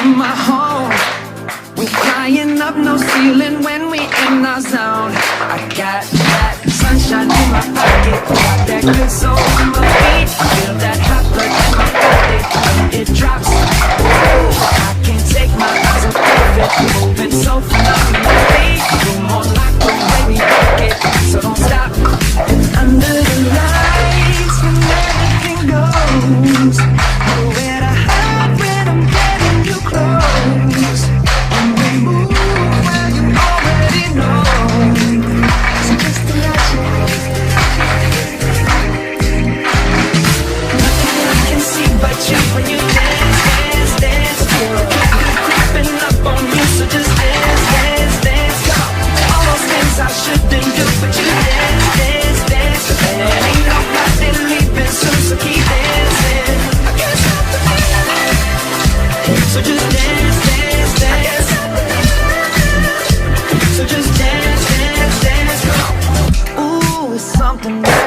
from my home. We flying up no ceiling when we in our zone. I got that sunshine in my pocket, got that good soul in my feet. I feel that hot blood in my body when it drops. I can't take my eyes off it, moving so phenomenally. You're more like the way we rock it, so don't stop. Under the lights when everything goes, nowhere to hide when I'm getting you close. And we move where you already know. So just imagine nothing I can see but you when you dance, dance, dance. Creeping up on you, so just dance, dance, dance. All those things I shouldn't do, but you dance, dance, dance. And ain't nobody leaving soon, so keep dancing. I can't stop the feeling, so just dance, dance, dance. So just dance, dance, dance. Ooh, it's something that